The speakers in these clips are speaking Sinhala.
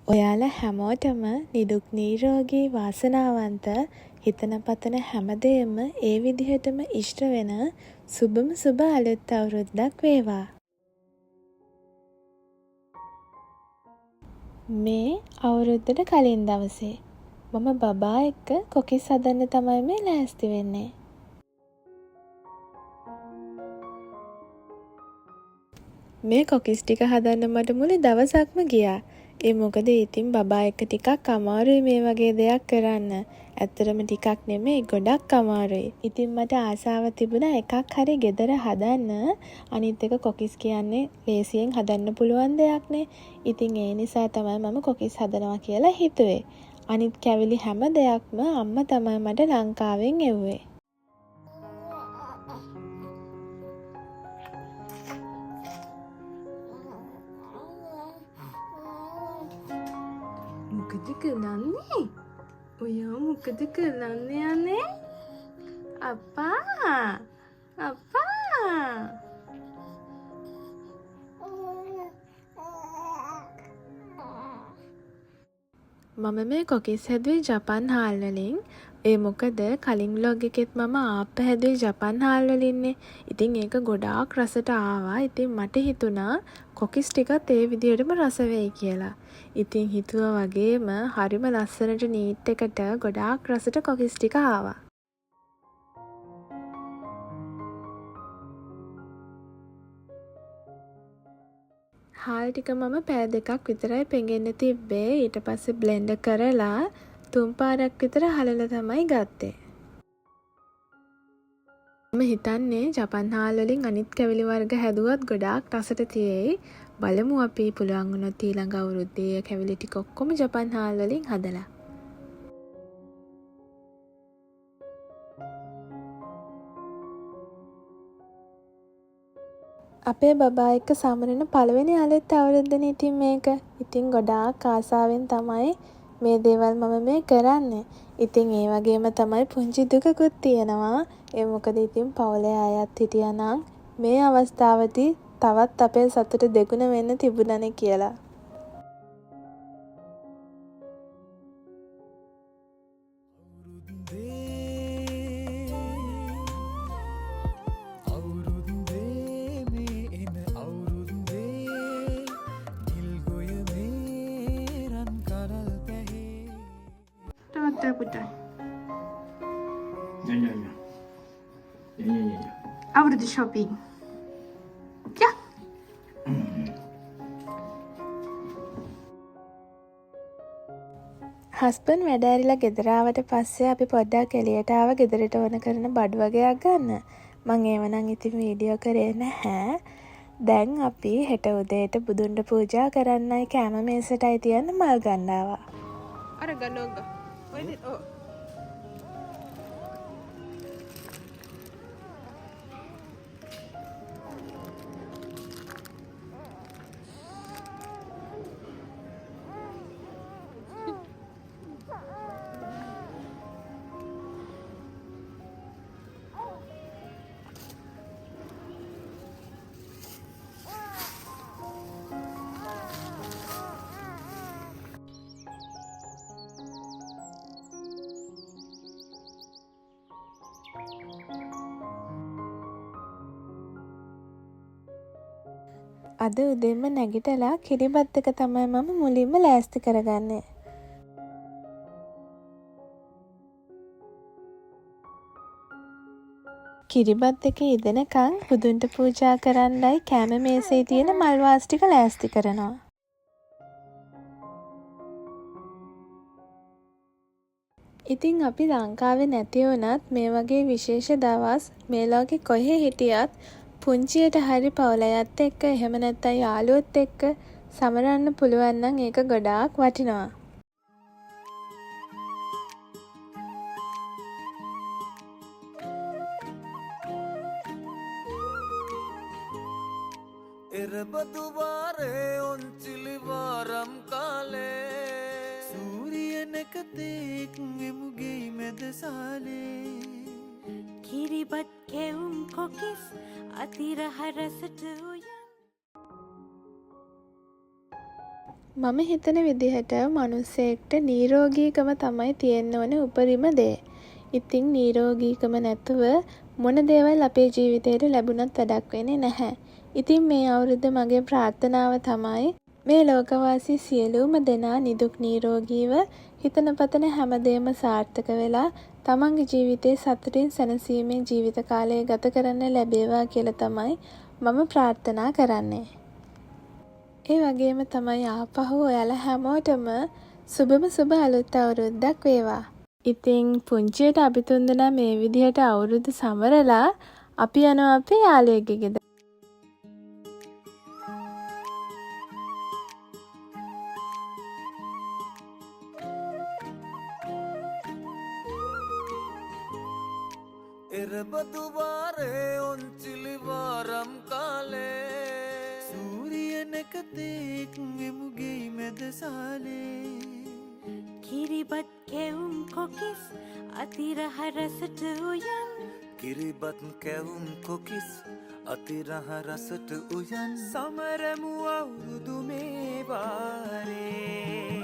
ඔයාලා හැමෝටම නිදුක් නිරෝගී වාසනාවන්ත හිතන පතන හැමදේම ඒ විදිහටම ඉෂ්ට වෙන සුබම සුබ අලුත් අවුරුද්දක් වේවා. මේ අවුරුද්දට කලින් දවසේ මම බබා එක්ක කොකිස් හදන්න තමයි මේ ලෑස්ති වෙන්නේ. මේ කොකිස් ටික හදන්න මට මුළු දවසක්ම ගියා. ඒ මොකද ඉතින් බබා එක්ක ටිකක් අමාරුයි මේ වගේ දෙයක් කරන්න. ඇත්තටම ටිකක් නෙමෙයි ගොඩක් අමාරුයි. ඉතින් මට ආසාව තිබුණා එකක් හරි ගෙදර හදන්න. අනිත් එක කොකිස් කියන්නේ ලේසියෙන් හදන්න පුළුවන් දෙයක්නේ. ඉතින් ඒ නිසා තමයි මම කොකිස් හදනවා කියලා හිතුවේ. අනිත් කැවිලි හැම දෙයක්ම අම්මා තමයි මට ලංකාවෙන් එව්වේ. මොකද කරන්නේ? ඔයා මොකද කරන්නේ යන්නේ? අප්පා! අප්පා! මම මේ කොකිස් හැදුවේ ජපන් හාල් වලින්. ඒ මොකද කලින් vlog එකෙත් මම ආප්ප හැදුවේ ජපන් හාල් වලින්නේ. ඉතින් ඒක ගොඩාක් රසට ආවා. ඉතින් මට හිතුණා කොකිස් ටිකත් ඒ විදිහටම රස වෙයි කියලා. ඉතින් හිතුවා වගේම හරිම ලස්සනට නීට් එකට ගොඩාක් රසට කොකිස් ටික ආවා. හාල් ටික මම පැය දෙකක් විතරයි පෙඟෙන්න තිබ්බේ. ඊට පස්සේ බ්ලෙන්ඩ් කරලා 3 පාරක් විතර හලලා තමයි ගත්තේ. මම හිතන්නේ ජපන් හාල් වලින් අනිත් කැවිලි වර්ග හැදුවත් ගොඩාක් රසට තියෙයි. බලමු අපි පුළුවන් වුණොත් ඊළඟ අවුරුද්දේ කැවිලි ටික ඔක්කොම ජපන් හාල් වලින් හදලා. අපේ බබා එක්ක සමරන පළවෙනි අලුත් අවුරුද්දනේ ඉතින් මේක. ඉතින් ගොඩාක් ආසාවෙන් තමයි මේ දේවල් මම මේ කරන්නේ. ඉතින් ඒ වගේම තමයි පුංචි දුකකුත් තියෙනවා. ඒ මොකද ඉතින් පවුලේ අයත් හිටියානම් මේ අවස්ථාවේදී තවත් අපේ සතුට දෙගුණ වෙන්න තිබුණානේ කියලා. Putar. Ya. අවුරුදු shopping. Ya. හස්බන්ඩ් වැඩ ඇරිලා ගෙදර ආවට පස්සේ අපි පොඩ්ඩක් එළියට ආව ගෙදරට ඕන කරන බඩු වගේක් ගන්න. මං ඒව නම් ඉතින් වීඩියෝ කරේ නැහැ. දැන් අපි හෙට උදේට බුදුන්ට පූජා කරන්නයි කැම මේසටයි තියන්න මල් ගන්න ආවා. අර ගනෝග. Oh. අද උදේම නැගිටලා කිරිබත් එක තමයි මම මුලින්ම ලෑස්ති කරගන්නේ. කිරිබත් එක ඉදෙනකන් බුදුන්ට පූජා කරන්නයි කැම මේසේ තියෙන මල් වාස් ටික ලෑස්ති කරනවා. ඉතින් අපි ලංකාවේ නැති වුණත් මේ වගේ විශේෂ දවස් මේ ලෝකෙ කොහේ හිටියත් පුංචියට හරි පවුලයත් එක්ක එහෙම නැත්නම් යාළුවොත් එක්ක සමරන්න පුළුවන් නම් ඒක ගොඩාක් වටිනවා. එරබදුවාරේ ඔන්චිලිවාරම් කාලේ සූරියනකතෙක් එමුගේ මැද සාලේ කිරිබත් කෙවුම් කොකිස් අතිරහ රසට උයන්. මම හිතන විදිහට මනුස්සයෙක්ට නිරෝගීකම තමයි තියෙන්න ඕන උපරිම දේ. ඉතින් නිරෝගීකම නැතුව මොන දේවල් අපේ ජීවිතේට ලැබුණත් වැඩක් වෙන්නේ නැහැ. ඉතින් මේ අවුරුද්ද මගේ ප්‍රාර්ථනාව තමයි මේ ලෝකවාසී සියලුම දෙනා නිදුක් නිරෝගීව හිතන පතන හැමදේම සාර්ථක වෙලා තමන්ගේ ජීවිතේ සතුටින් සැනසීමෙන් ජීවිත කාලය ගත කරන්න ලැබේවා කියලා තමයි මම ප්‍රාර්ථනා කරන්නේ. ඒ වගේම තමයි ආපහු ඔයාලා හැමෝටම සුබම සුබ අලුත් අවුරුද්දක් වේවා. ඉතින් පුංචියට අපි තුන්දෙනා මේ විදිහට අවුරුදු සමරලා අපි යනවා අපේ යාළුවෙක්ගේ ගෙදර. එරබදුවාරේ ඔන්චිලිවාරම් කාලේ සූරියනකතෙක් වෙමුගේ මැදසාලේ කිරිබත් කෙවුම් කොකිස් අතිරහ රසට උයන්. කිරිබත් කැවුම් කොකිස් අතිරහ රසට උයන් සමරමු අවුරුදු මේ වාරේ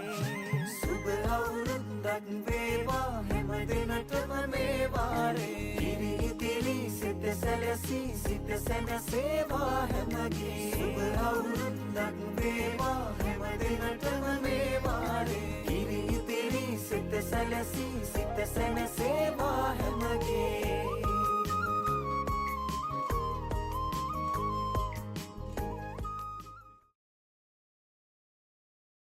සුබ අවුරුද්දක් වේවා හැම දිනටම මේ වාරේ කිරි ඉදිරි සිත සැලසී සිත සැනසේවා හැමගේ සුබ අවුරුද්දක් වේවා හැම දිනටම මේ වාරේ කිරි ඉදිරි සිත සැලසී සිත සැනසේවා හැමගේ